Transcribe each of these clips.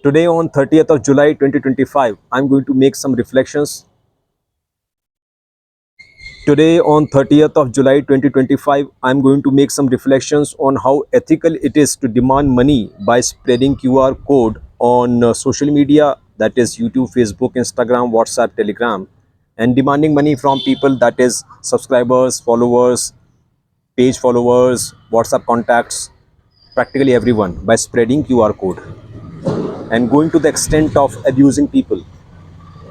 Today on 30th of July 2025, I'm going to make some reflections. Today on 30th of July 2025, I'm going to make some reflections on how ethical it is to demand money by spreading QR code on social media, that is YouTube, Facebook, Instagram, WhatsApp, Telegram, and demanding money from people, that is subscribers, followers, page followers, WhatsApp contacts, practically everyone, by spreading QR code and going to the extent of abusing people.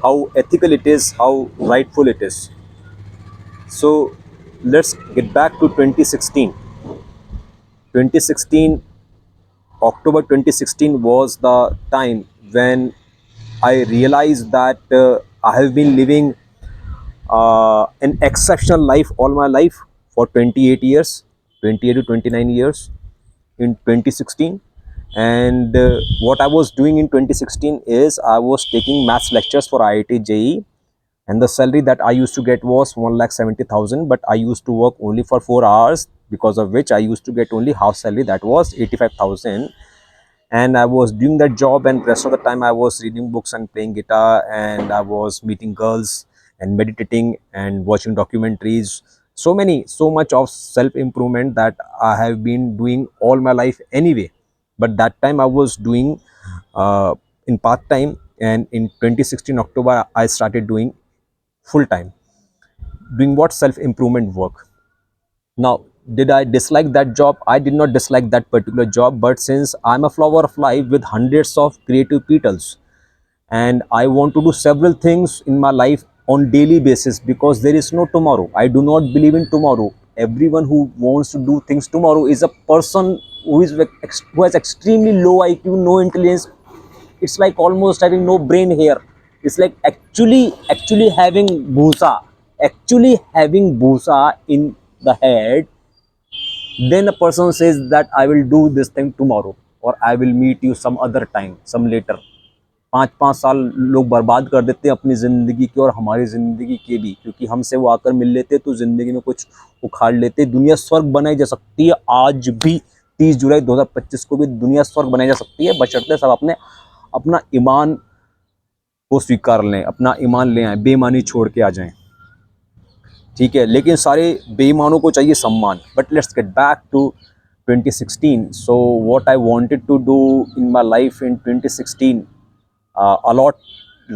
How ethical it is, how rightful it is. So let's get back to 2016. 2016, October 2016 was the time when I realized that I have been living an exceptional life all my life for 28 years, 28 to 29 years in 2016. And what I was doing in 2016 is I was taking maths lectures for IIT JEE, and the salary that I used to get was 1,70,000, but I used to work only for 4 hours, because of which I used to get only half salary, that was 85,000. And I was doing that job, and rest of the time I was reading books and playing guitar, and I was meeting girls and meditating and watching documentaries. So much of self improvement that I have been doing all my life anyway. But that time I was doing in part time, and in 2016 October I started doing full time. Doing what? Self improvement work. Now, did I dislike that job? I did not dislike that particular job, but since I'm a flower of life with hundreds of creative petals, and I want to do several things in my life on daily basis, because there is no tomorrow. I do not believe in tomorrow. Everyone who wants to do things tomorrow is a person who has extremely low IQ, no intelligence. It's like almost having no brain here. It's like actually having bhusa in the head. Then a person says that I will do this thing tomorrow, or I will meet you some other time, some later. 5 5 साल लोग बर्बाद कर देते हैं अपनी ज़िंदगी की और हमारी ज़िंदगी के भी, क्योंकि हमसे वो आकर मिल लेते तो ज़िंदगी में कुछ उखाड़ लेते। दुनिया स्वर्ग बनाई जा सकती है आज भी, 30 जुलाई 2025 को भी दुनिया स्वर्ग बनाई जा सकती है, बशर्ते सब अपने अपना ईमान को स्वीकार लें, अपना ईमान ले आएँ, बेईमानी छोड़ के आ जाएँ। ठीक है, लेकिन सारे बेईमानों को चाहिए सम्मान। But let's get back to 2016. So what I wanted to do in my life in 2016, a lot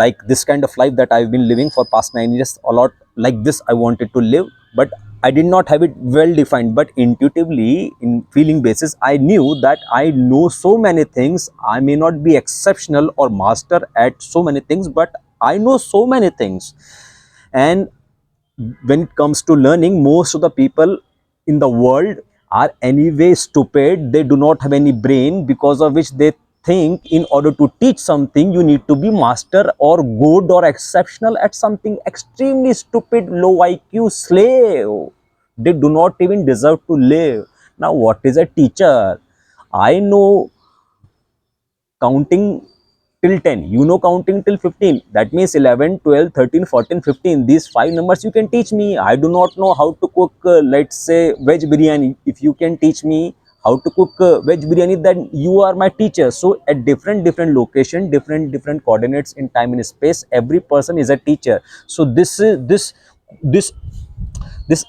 like this kind of life that I've been living for past 9 years, a lot like this I wanted to live, but I did not have it well defined. But intuitively, in feeling basis, I knew that I know so many things. I may not be exceptional or master at so many things, but I know so many things. And when it comes to learning, most of the people in the world are anyway stupid. They do not have any brain, because of which they think in order to teach something you need to be master or good or exceptional at something. Extremely stupid, low IQ slave. They do not even deserve to live. Now what is a teacher? I know counting till 10, you know counting till 15, that means 11, 12, 13, 14, 15, these 5 numbers you can teach me. I do not know how to cook let's say veg biryani. If you can teach me how to cook veg biryani, then you are my teacher. So at different location, different coordinates in time and space, every person is a teacher. So this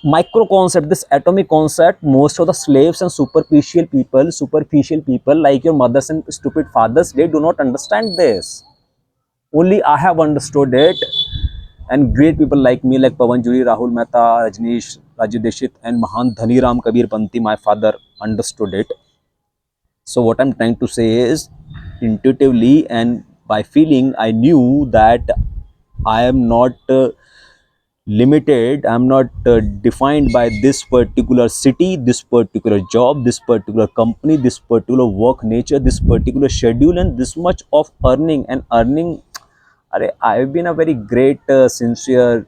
micro concept, this atomic concept, most of the slaves and superficial people like your mothers and stupid fathers, they do not understand this. Only I have understood it, and great people like me, like Pawan Juri, Rahul Mehta, Rajneesh, Raju Deshit, and Mahan Dhani Ram Kabir Panti, my father, understood it. So what I'm trying to say is, intuitively and by feeling, I knew that I am not limited, I'm not defined by this particular city, this particular job, this particular company, this particular work nature, this particular schedule, and this much of earning. I've been a very great sincere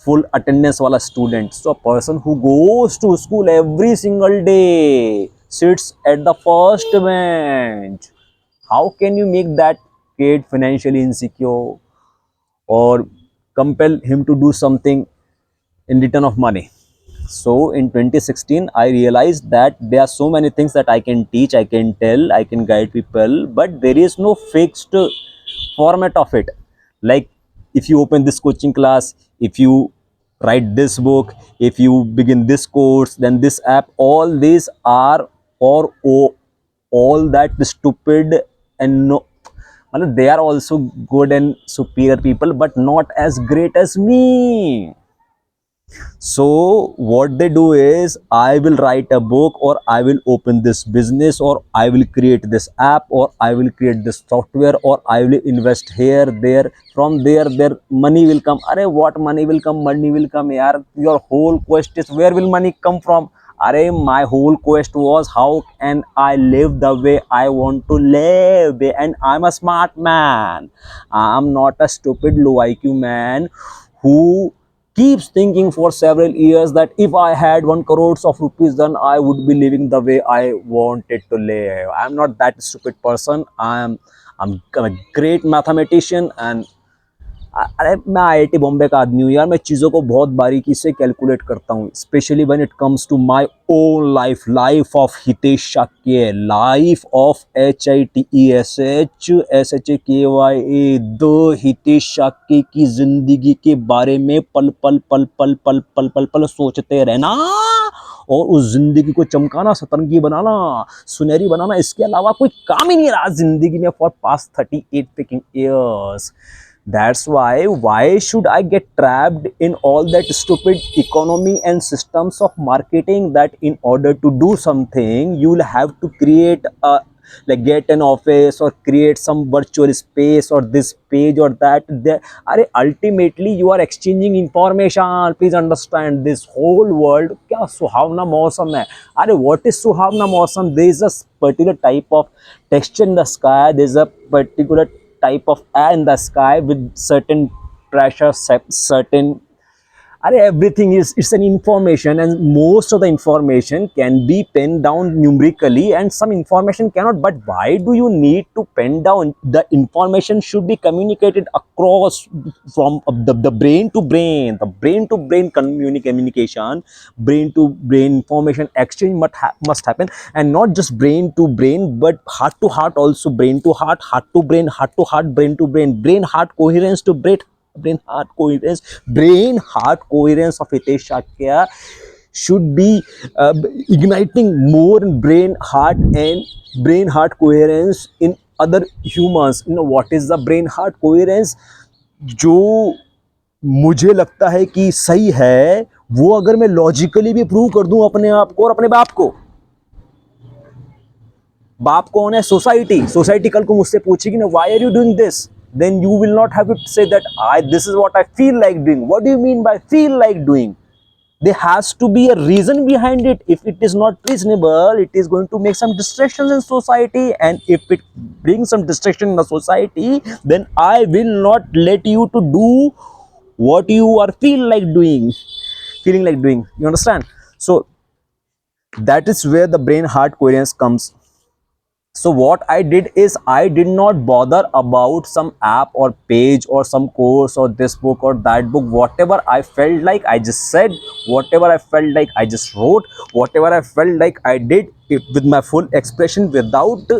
full attendance wala student. So a person who goes to school every single day, sits at the first bench, how can you make that kid financially insecure or compel him to do something in return of money? So in 2016, I realized that there are so many things that I can teach, I can tell, I can guide people, but there is no fixed format of it. Like if you open this coaching class, if you write this book, if you begin this course, then this app, all these are or all that stupid and no, मतलब they are also good and superior people, but not as great as me. So what they do is, I will write a book, or I will open this business, or I will create this app, or I will create this software, or I will invest here, there. From there, their money will come. Arey, what money will come? Money will come, yaar. Your whole quest is where will money come from? Arey, my whole quest was how can I live the way I want to live, and I'm a smart man. I'm not a stupid low IQ man who keeps thinking for several years that if I had 1 crores of rupees, then I would be living the way I wanted to live. I'm not that stupid person. I'm a great mathematician, and अरे मैं IIT Bombay का आदमी हूँ यार। मैं चीज़ों को बहुत बारीकी से कैलकुलेट करता हूँ, specially when it comes to my own life, life of Hitesh Shakya, life of HITESH the Hitesh Shakya की जिंदगी के बारे में पल पल पल पल पल पल पल पल सोचते रहना, और उस जिंदगी को चमकाना, सतरंगी बनाना, सुनहरी बनाना, इसके अलावा कोई काम ही नहीं रहा जिंदगी में for past 38 freaking years. That's why should I get trapped in all that stupid economy and systems of marketing, that in order to do something you will have to create a, like get an office or create some virtual space or this page or that there. Are ultimately you are exchanging information. Please understand, this whole world क्या सुहावना मौसम है. अरे what is सुहावना मौसम? There is a particular type of texture in the sky, there is a particular type of air in the sky with certain pressure, certain, everything is, it's an information, and most of the information can be penned down numerically and some information cannot. But why do you need to pen down? The information should be communicated across from the brain to brain, the brain to brain communication, brain to brain information exchange must happen, and not just brain to brain but heart to heart also, brain to heart, heart to brain, heart to heart, brain to brain, brain heart coherence to brain heart coherence of Hitesh Shakya should be igniting more in brain heart and brain heart coherence in other humans. You know what is the brain heart coherence? जो मुझे लगता है कि सही है, वो अगर मैं लॉजिकली भी प्रूव कर दूं अपने आप को और अपने बाप को। बाप कौन है? सोसाइटी। सोसाइटी कल को मुझसे पूछेगी ना, why are you doing this, then you will not have to say that this is what I feel like doing. What do you mean by feel like doing? There has to be a reason behind it. If it is not reasonable, it is going to make some distractions in society, and if it brings some distraction in the society, then I will not let you to do what you are feeling like doing. You understand? So that is where the brain heart coherence comes. So what I did is, I did not bother about some app or page or some course or this book or that book. Whatever I felt like, I just said. Whatever I felt like, I just wrote. Whatever I felt like, I did it with my full expression, without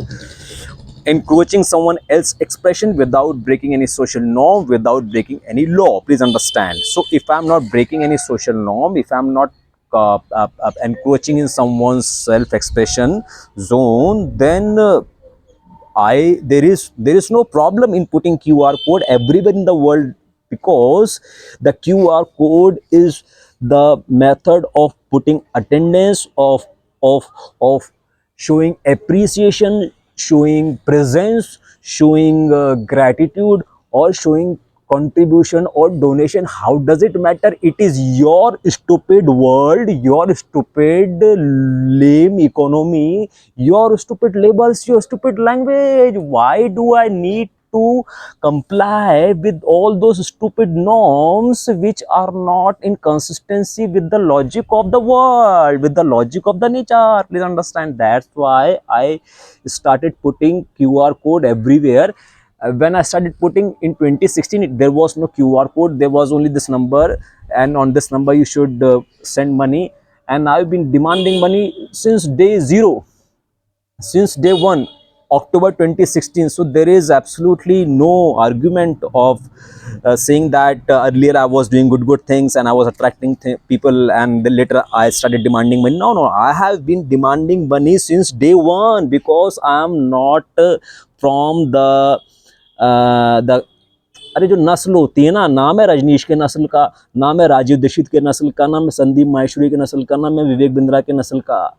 encroaching someone else's expression, without breaking any social norm, without breaking any law. Please understand. So if I'm not breaking any social norm, if I'm not encroaching in someone's self-expression zone, then there is no problem in putting QR code everywhere in the world, because the QR code is the method of putting attendance, of showing appreciation, showing presence, showing gratitude, or showing contribution or donation. How does it matter? It is your stupid world, your stupid lame economy, your stupid labels, your stupid language. Why do I need to comply with all those stupid norms which are not in consistency with the logic of the world, with the logic of the nature? Please understand. That's why I started putting QR code everywhere. When I started putting in 2016, there was no QR code, there was only this number, and on this number you should send money. And I've been demanding money since day zero, since day one, October 2016. So there is absolutely no argument of saying that earlier I was doing good things and I was attracting people, and then later I started demanding money. No, I have been demanding money since day one, because I am not from the अरे जो नस्ल होती है ना, नाम है रजनीश के नस्ल का, नाम है राजीव दीक्षित के नस्ल का, नाम है संदीप माहेश्वरी के नस्ल का, नाम है विवेक बिंद्रा के नस्ल का।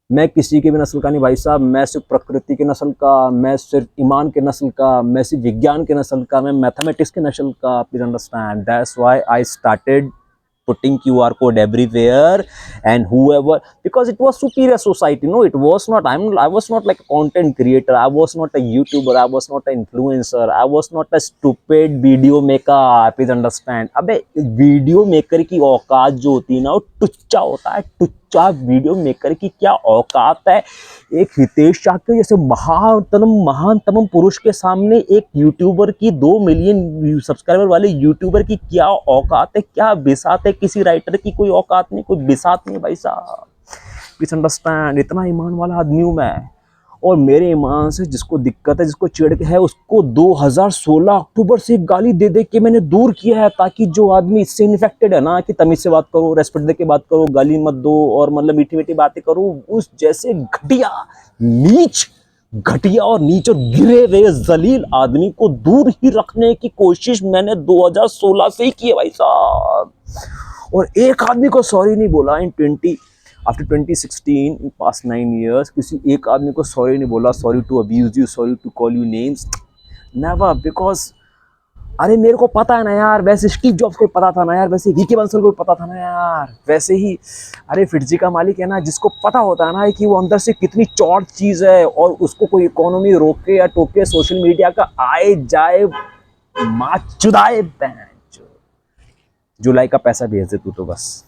मैं किसी के भी नस्ल का नहीं भाई साहब। मैं सिर्फ प्रकृति के नस्ल का, मैं सिर्फ ईमान के नस्ल का, मैं सिर्फ विज्ञान के नस्ल का, मैं मैथमेटिक्स के नस्ल का। Please understand, that's why I started putting QR code everywhere, and whoever, because it was superior society. No, it was not. I was not like a content creator, I was not a YouTuber, I was not an influencer, I was not a stupid video maker. Please understand, अबे video maker की औकात जो होती है ना, वो टुच्चा होता है, टुच्चा। वीडियो मेकर की क्या औकात है? एक हितेश चाके जैसे महानतम पुरुष के सामने एक यूट्यूबर की 2 मिलियन सब्सक्राइबर वाले यूट्यूबर की क्या औकात है, क्या बिसात है? किसी राइटर की कोई औकात नहीं, कोई बिसात नहीं भाई साहब। प्लीज अंडरस्टैंड, इतना ईमान वाला आदमी हूं मैं। और मेरे ईमान से जिसको दिक्कत है, जिसको चिढ़ है, उसको 2016 अक्टूबर से गाली दे दे के मैंने दूर किया है, ताकि जो आदमी इससे इन्फेक्टेड है ना, कि तमीज से बात करो, रेस्पेक्ट दे के बात करो, गाली मत दो, और मतलब मीठी मीठी बातें करो, उस जैसे घटिया और नीच और गिरे हुए जलील आदमी को दूर ही रखने की कोशिश मैंने 2016 से ही की है भाई साहब। और एक आदमी को सॉरी नहीं बोला आफ्टर 2016, इन पास्ट 9 years, किसी एक आदमी को सॉरी नहीं बोला। Sorry to abuse you, sorry to call you names, never. Because अरे मेरे को पता है ना यार, वैसे स्टीव जॉब्स को पता था ना यार, वैसे वीके बंसल को पता था ना यार, वैसे ही अरे फिटजी का मालिक है ना, जिसको पता होता है ना कि वो अंदर से कितनी चौड़ चीज़ है, और उसको कोई इकोनॉमी रोके या टोके, सोशल मीडिया का आए जाए माँ चुदाए, जुलाई का पैसा भेज दे तू तो बस।